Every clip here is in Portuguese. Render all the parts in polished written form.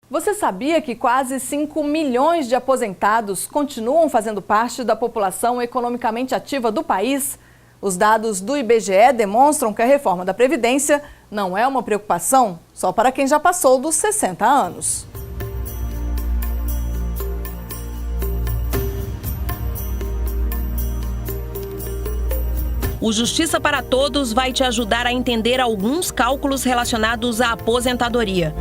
Você sabia que quase 5 milhões de aposentados continuam fazendo parte da população economicamente ativa do país? Os dados do IBGE demonstram que a reforma da Previdência não é uma preocupação só para quem já passou dos 60 anos. O Justiça para Todos vai te ajudar a entender alguns cálculos relacionados à aposentadoria.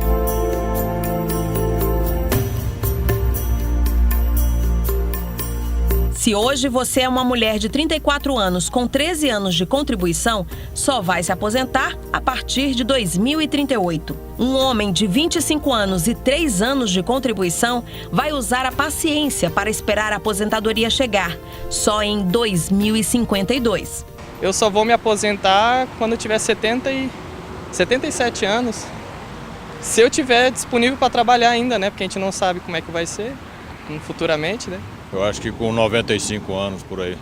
Se hoje você é uma mulher de 34 anos com 13 anos de contribuição, só vai se aposentar a partir de 2038. Um homem de 25 anos e 3 anos de contribuição vai usar a paciência para esperar a aposentadoria chegar, só em 2052. Eu só vou me aposentar quando eu tiver 77 anos. Se eu tiver disponível para trabalhar ainda, né? Porque a gente não sabe como é que vai ser futuramente, né? Eu acho que com 95 anos, por aí.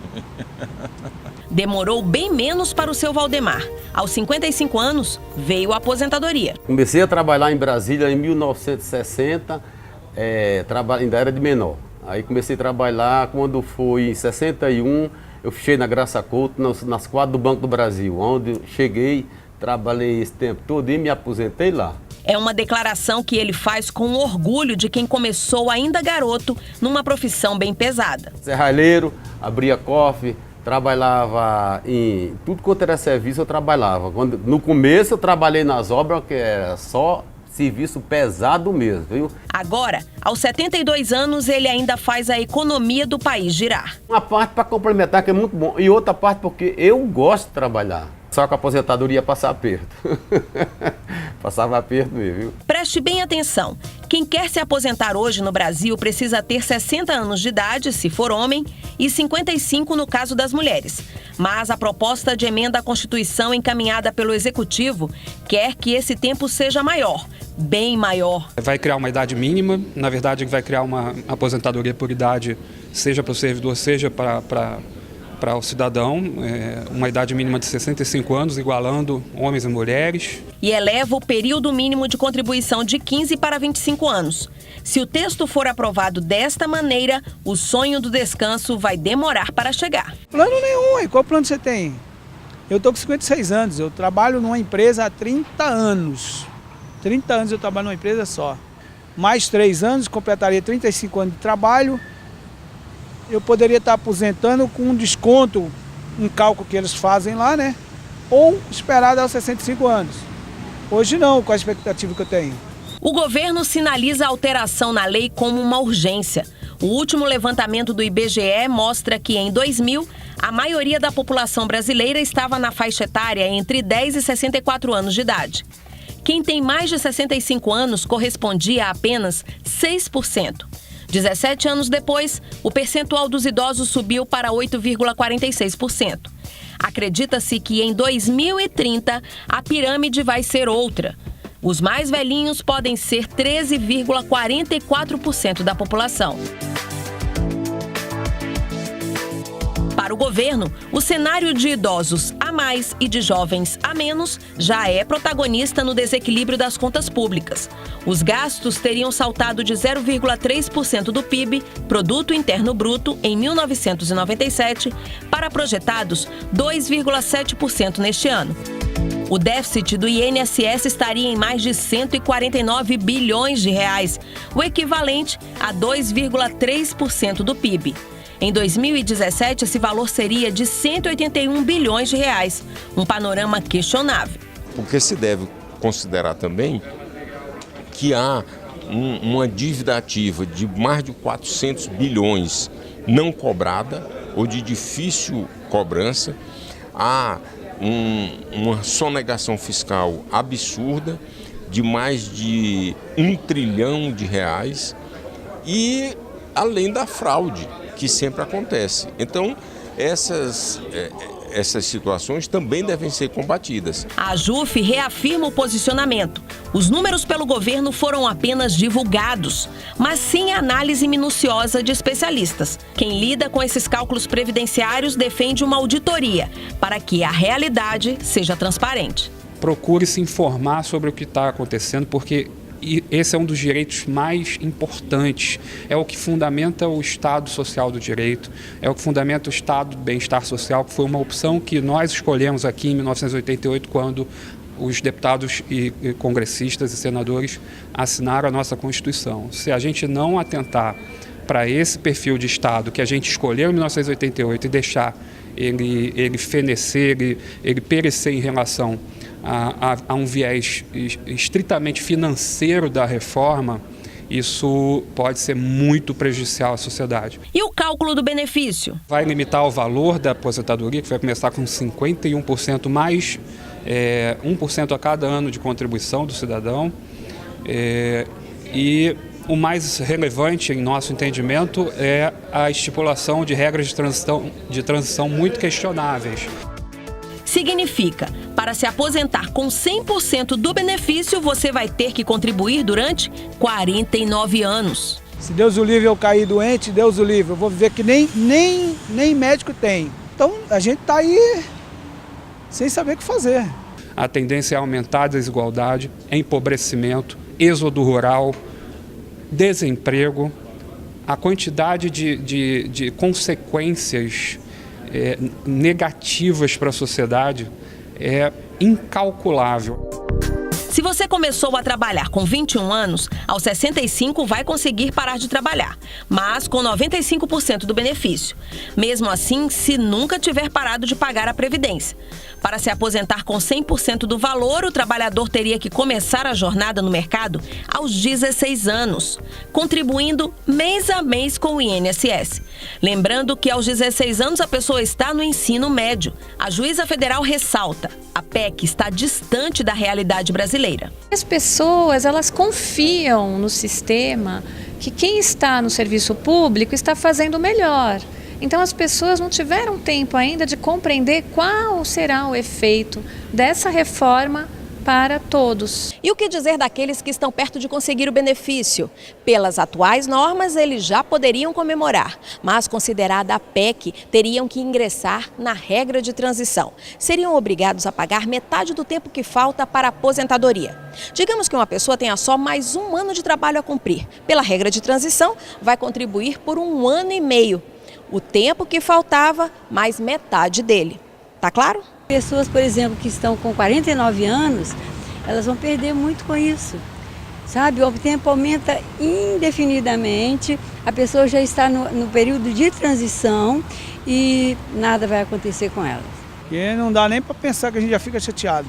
Demorou bem menos para o seu Valdemar. Aos 55 anos, veio a aposentadoria. Comecei a trabalhar em Brasília em 1960, ainda era de menor. Aí comecei a trabalhar quando foi em 61, eu fiquei na Graça Couto, nas quadras do Banco do Brasil, onde cheguei, trabalhei esse tempo todo e me aposentei lá. É uma declaração que ele faz com orgulho de quem começou ainda garoto numa profissão bem pesada. Serralheiro, abria cofre, trabalhava em tudo quanto era serviço, eu trabalhava. No começo eu trabalhei nas obras que era só serviço pesado mesmo, viu? Agora, aos 72 anos, ele ainda faz a economia do país girar. Uma parte para complementar que é muito bom e outra parte porque eu gosto de trabalhar. Só que a aposentadoria ia passar aperto. Passava aperto mesmo, viu? Preste bem atenção. Quem quer se aposentar hoje no Brasil precisa ter 60 anos de idade, se for homem, e 55 no caso das mulheres. Mas a proposta de emenda à Constituição encaminhada pelo Executivo quer que esse tempo seja maior, bem maior. Vai criar uma idade mínima, na verdade vai criar uma aposentadoria por idade, seja para o servidor, seja para o cidadão, uma idade mínima de 65 anos, igualando homens e mulheres. E eleva o período mínimo de contribuição de 15 para 25 anos. Se o texto for aprovado desta maneira, o sonho do descanso vai demorar para chegar. Plano nenhum, e qual plano você tem? Eu estou com 56 anos, eu trabalho numa empresa há 30 anos. 30 anos eu trabalho numa empresa só. Mais 3 anos, completaria 35 anos de trabalho. Eu poderia estar aposentando com um desconto, um cálculo que eles fazem lá, né? Ou esperar aos 65 anos. Hoje não, com a expectativa que eu tenho. O governo sinaliza a alteração na lei como uma urgência. O último levantamento do IBGE mostra que em 2000, a maioria da população brasileira estava na faixa etária entre 10 e 64 anos de idade. Quem tem mais de 65 anos correspondia a apenas 6%. 17 anos depois, o percentual dos idosos subiu para 8,46%. Acredita-se que em 2030 a pirâmide vai ser outra. Os mais velhinhos podem ser 13,44% da população. Para o governo, o cenário de idosos a mais e de jovens a menos já é protagonista no desequilíbrio das contas públicas. Os gastos teriam saltado de 0,3% do PIB, Produto Interno Bruto, em 1997, para projetados 2,7% neste ano. O déficit do INSS estaria em mais de 149 bilhões de reais, o equivalente a 2,3% do PIB. Em 2017, esse valor seria de 181 bilhões de reais, um panorama questionável. Porque se deve considerar também que há uma dívida ativa de mais de 400 bilhões não cobrada ou de difícil cobrança, há uma sonegação fiscal absurda de mais de 1 trilhão de reais e além da fraude que sempre acontece. Então, essas situações também devem ser combatidas. A AJUF reafirma o posicionamento. Os números pelo governo foram apenas divulgados, mas sem análise minuciosa de especialistas. Quem lida com esses cálculos previdenciários defende uma auditoria para que a realidade seja transparente. Procure se informar sobre o que está acontecendo, porque E esse é um dos direitos mais importantes, é o que fundamenta o Estado Social do Direito, é o que fundamenta o Estado do Bem-Estar Social, que foi uma opção que nós escolhemos aqui em 1988, quando os deputados e congressistas e senadores assinaram a nossa Constituição. Se a gente não atentar para esse perfil de Estado que a gente escolheu em 1988 e deixar ele fenecer, ele perecer em relação a um viés estritamente financeiro da reforma, isso pode ser muito prejudicial à sociedade. E o cálculo do benefício? Vai limitar o valor da aposentadoria, que vai começar com 51% mais 1% a cada ano de contribuição do cidadão. E o mais relevante, em nosso entendimento, é a estipulação de regras de transição muito questionáveis. Significa, para se aposentar com 100% do benefício, você vai ter que contribuir durante 49 anos. Se Deus o livre eu cair doente, Deus o livre, eu vou viver que nem médico tem. Então a gente está aí sem saber o que fazer. A tendência é aumentar a desigualdade, empobrecimento, êxodo rural, desemprego, a quantidade de consequências negativas para a sociedade é incalculável. Se você começou a trabalhar com 21 anos, aos 65 vai conseguir parar de trabalhar, mas com 95% do benefício. Mesmo assim, se nunca tiver parado de pagar a Previdência. Para se aposentar com 100% do valor, o trabalhador teria que começar a jornada no mercado aos 16 anos, contribuindo mês a mês com o INSS. Lembrando que aos 16 anos a pessoa está no ensino médio. A juíza federal ressalta: a PEC está distante da realidade brasileira. As pessoas, elas confiam no sistema que quem está no serviço público está fazendo melhor. Então as pessoas não tiveram tempo ainda de compreender qual será o efeito dessa reforma para todos. E o que dizer daqueles que estão perto de conseguir o benefício? Pelas atuais normas, eles já poderiam comemorar, mas considerada a PEC, teriam que ingressar na regra de transição. Seriam obrigados a pagar metade do tempo que falta para a aposentadoria. Digamos que uma pessoa tenha só mais um ano de trabalho a cumprir. Pela regra de transição, vai contribuir por 1 ano e meio. O tempo que faltava, mais metade dele. Tá claro? Pessoas, por exemplo, que estão com 49 anos, elas vão perder muito com isso, sabe? O tempo aumenta indefinidamente, a pessoa já está no período de transição e nada vai acontecer com elas. E não dá nem para pensar que a gente já fica chateado.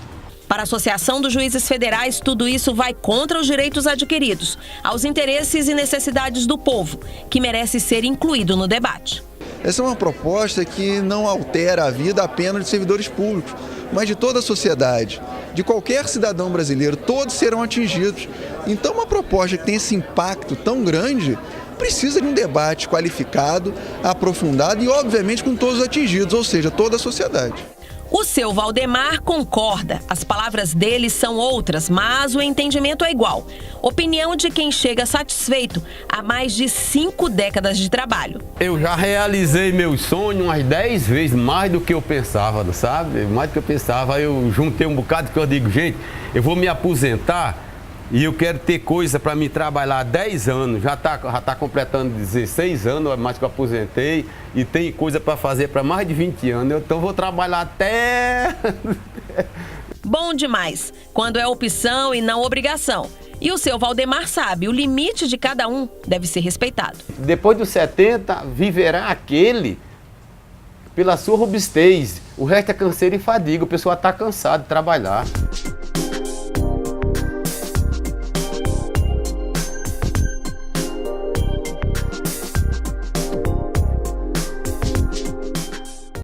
Para a Associação dos Juízes Federais, tudo isso vai contra os direitos adquiridos, aos interesses e necessidades do povo, que merece ser incluído no debate. Essa é uma proposta que não altera a vida apenas de servidores públicos, mas de toda a sociedade, de qualquer cidadão brasileiro, todos serão atingidos. Então, uma proposta que tem esse impacto tão grande precisa de um debate qualificado, aprofundado e, obviamente, com todos os atingidos, ou seja, toda a sociedade. O seu Valdemar concorda. As palavras dele são outras, mas o entendimento é igual. Opinião de quem chega satisfeito há mais de 5 décadas de trabalho. Eu já realizei meu sonho umas 10 vezes mais do que eu pensava, sabe? Mais do que eu pensava. Eu juntei um bocado que eu digo, gente, eu vou me aposentar e eu quero ter coisa para me trabalhar 10 anos. Já tá completando 16 anos, mais que eu aposentei. E tem coisa para fazer para mais de 20 anos. Então eu vou trabalhar até... Bom demais, quando é opção e não obrigação. E o seu Valdemar sabe, o limite de cada um deve ser respeitado. Depois dos 70, viverá aquele pela sua robustez. O resto é canseiro e fadiga. O pessoal está cansado de trabalhar.